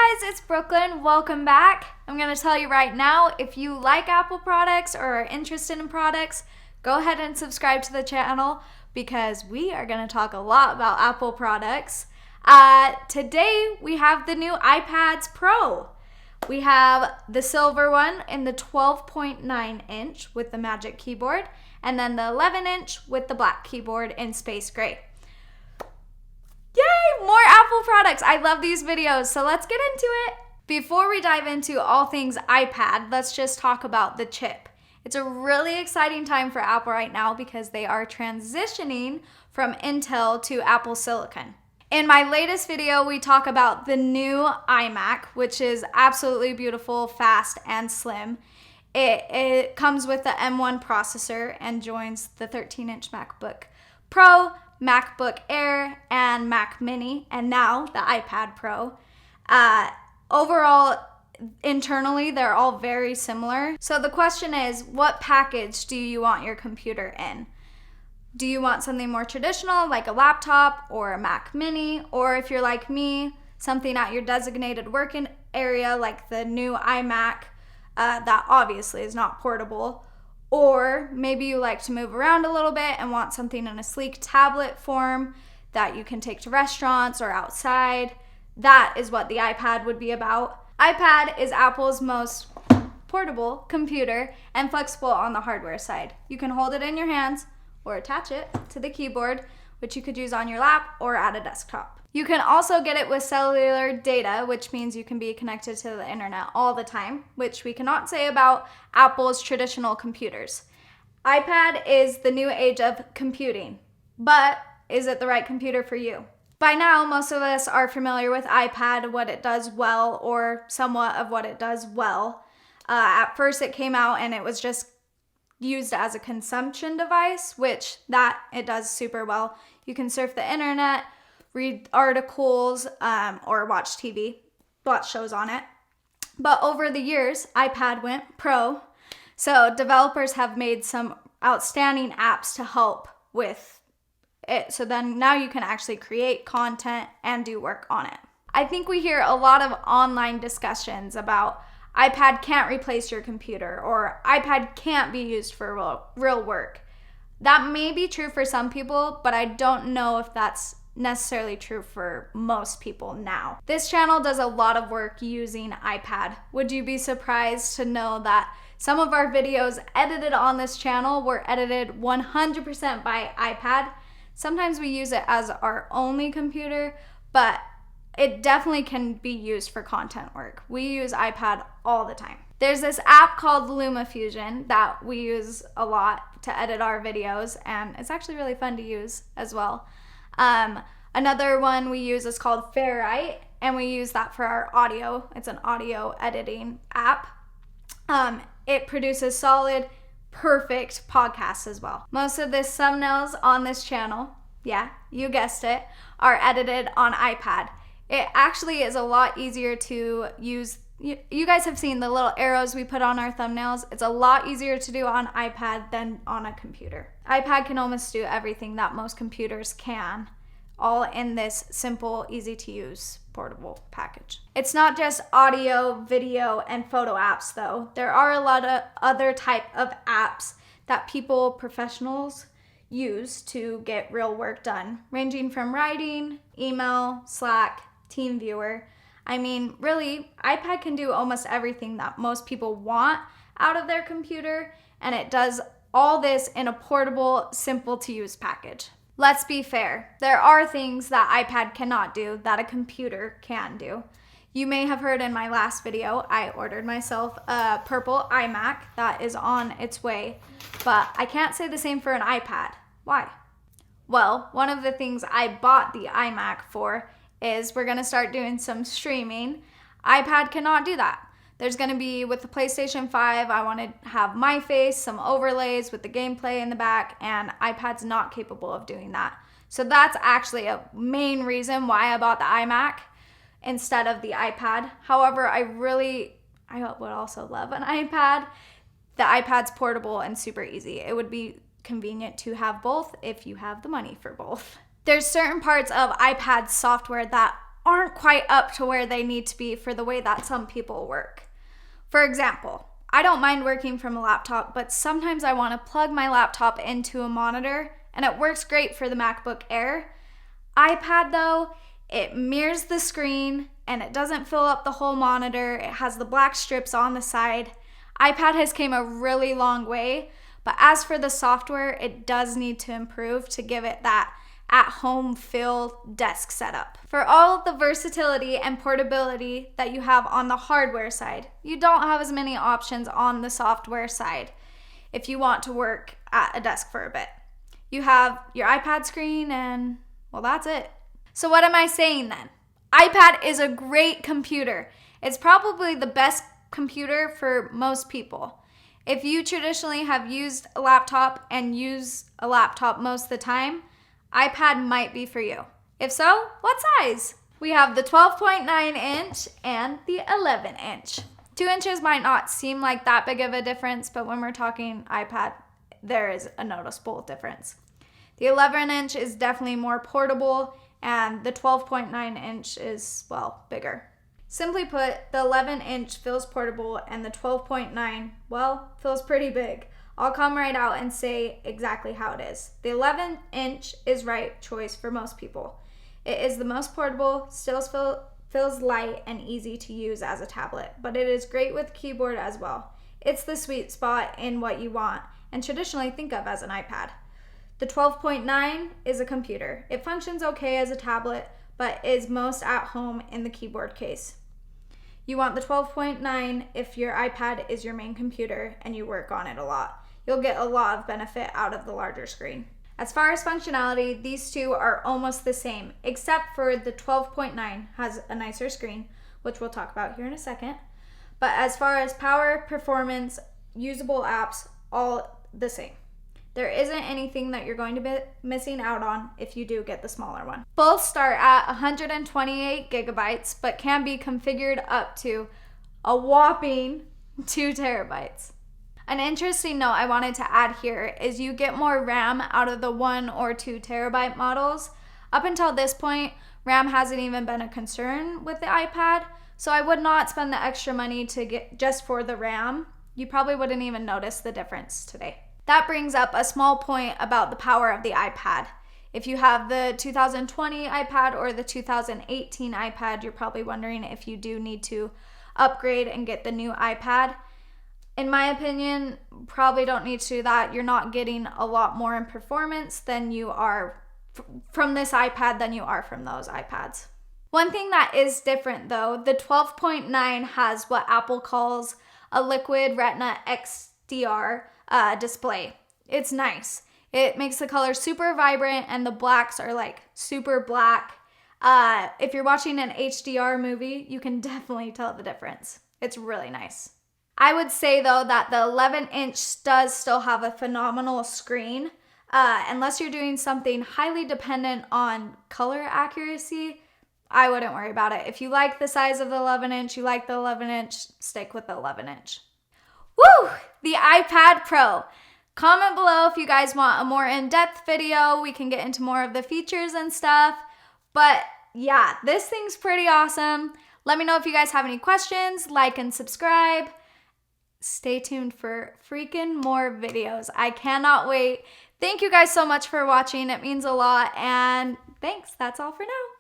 guys, it's Brooklyn. Welcome back. I'm going to tell you right now, if you like Apple products or are interested in products, go ahead and subscribe to the channel because we are going to talk a lot about Apple products. Today, we have the new iPads Pro. We have the silver one in the 12.9 inch with the Magic Keyboard, and then the 11 inch with the black keyboard in space gray. Yay! More Apple products. I love these videos, so let's get into it. Before we dive into all things iPad, let's just talk about the chip. It's a really exciting time for Apple right now because they are transitioning from Intel to Apple Silicon. In my latest video, we talk about the new iMac, which is absolutely beautiful, fast, and slim. It comes with the M1 processor and joins the 13-inch MacBook Pro, MacBook Air, and Mac Mini, and now the iPad Pro. Overall, internally, they're all very similar. So the question is, what package do you want your computer in? Do you want something more traditional, like a laptop or a Mac Mini? Or if you're like me, something at your designated working area, like the new iMac, that obviously is not portable. Or maybe you like to move around a little bit and want something in a sleek tablet form that you can take to restaurants or outside. That is what the iPad would be about. iPad is Apple's most portable computer and flexible on the hardware side. You can hold it in your hands or attach it to the keyboard, which you could use on your lap or at a desktop. You can also get it with cellular data, which means you can be connected to the internet all the time, which we cannot say about Apple's traditional computers. iPad is the new age of computing, but is it the right computer for you? By now, most of us are familiar with iPad, what it does well, or somewhat of what it does well. At first it came out and it was just used as a consumption device, which that it does super well. You can surf the internet, read articles, or watch TV, watch shows on it. But over the years, iPad went pro, so developers have made some outstanding apps to help with it. So then now you can actually create content and do work on it. I think we hear a lot of online discussions about iPad can't replace your computer or iPad can't be used for real work. That may be true for some people, but I don't know if that's necessarily true for most people now. This channel does a lot of work using iPad. Would you be surprised to know that some of our videos edited on this channel were edited 100% by iPad? Sometimes we use it as our only computer, but it definitely can be used for content work. We use iPad all the time. There's this app called LumaFusion that we use a lot to edit our videos, and it's actually really fun to use as well. Another one we use is called Ferrite, and we use that for our audio. It's an audio editing app. It produces solid, perfect podcasts as well. Most of the thumbnails on this channel, yeah, you guessed it, are edited on iPad. It actually is a lot easier to use. You guys have seen the little arrows we put on our thumbnails. It's a lot easier to do on iPad than on a computer. iPad can almost do everything that most computers can, all in this simple, easy to use, portable package. It's not just audio, video, and photo apps though. There are a lot of other type of apps that professionals use to get real work done, ranging from writing, email, Slack, TeamViewer. I mean, really, iPad can do almost everything that most people want out of their computer, and it does all this in a portable, simple to use package. Let's be fair. There are things that iPad cannot do that a computer can do. You may have heard in my last video, I ordered myself a purple iMac that is on its way, but I can't say the same for an iPad. Why? Well, one of the things I bought the iMac for is we're gonna start doing some streaming. iPad cannot do that. There's gonna be, with the PlayStation 5, I wanna have my face, some overlays with the gameplay in the back, and iPad's not capable of doing that. So that's actually a main reason why I bought the iMac instead of the iPad. However, I would also love an iPad. The iPad's portable and super easy. It would be convenient to have both if you have the money for both. There's certain parts of iPad software that aren't quite up to where they need to be for the way that some people work. For example, I don't mind working from a laptop, but sometimes I want to plug my laptop into a monitor, and it works great for the MacBook Air. iPad though, it mirrors the screen and it doesn't fill up the whole monitor. It has the black strips on the side. iPad has came a really long way, but as for the software, it does need to improve to give it that at-home feel desk setup. For all the versatility and portability that you have on the hardware side, you don't have as many options on the software side if you want to work at a desk for a bit. You have your iPad screen and, well, that's it. So what am I saying then? iPad is a great computer. It's probably the best computer for most people. If you traditionally have used a laptop and use a laptop most of the time, iPad might be for you. If so, what size? We have the 12.9 inch and the 11 inch. 2 inches might not seem like that big of a difference, but when we're talking iPad, there is a noticeable difference. The 11 inch is definitely more portable, and the 12.9 inch is, well, bigger. Simply put, the 11 inch feels portable and the 12.9, well, feels pretty big. I'll come right out and say exactly how it is. The 11 inch is right choice for most people. It is the most portable, still feels light and easy to use as a tablet, but it is great with keyboard as well. It's the sweet spot in what you want and traditionally think of as an iPad. The 12.9 is a computer. It functions okay as a tablet, but is most at home in the keyboard case. You want the 12.9 if your iPad is your main computer and you work on it a lot. You'll get a lot of benefit out of the larger screen. As far as functionality, these two are almost the same, except for the 12.9 has a nicer screen, which we'll talk about here in a second. But as far as power, performance, usable apps, all the same. There isn't anything that you're going to be missing out on if you do get the smaller one. Both start at 128 gigabytes, but can be configured up to a whopping 2 terabytes. An interesting note I wanted to add here is you get more RAM out of the 1 or 2 terabyte models. Up until this point, RAM hasn't even been a concern with the iPad, so I would not spend the extra money to get just for the RAM. You probably wouldn't even notice the difference today. That brings up a small point about the power of the iPad. If you have the 2020 iPad or the 2018 iPad, you're probably wondering if you do need to upgrade and get the new iPad. In my opinion, probably don't need to do that. You're not getting a lot more in performance than you are from this iPad than you are from those iPads. One thing that is different though, the 12.9 has what Apple calls a liquid retina XDR display. It's nice. It makes the colors super vibrant and the blacks are like super black. If you're watching an HDR movie, you can definitely tell the difference. It's really nice. I would say though that the 11 inch does still have a phenomenal screen. Unless you're doing something highly dependent on color accuracy, I wouldn't worry about it. If you like the size of the 11 inch, you like the 11 inch, stick with the 11 inch. Woo! The iPad Pro. Comment below if you guys want a more in-depth video. We can get into more of the features and stuff. But yeah, this thing's pretty awesome. Let me know if you guys have any questions. Like and subscribe. Stay tuned for freaking more videos. I cannot wait. Thank you guys so much for watching. It means a lot. And thanks. That's all for now.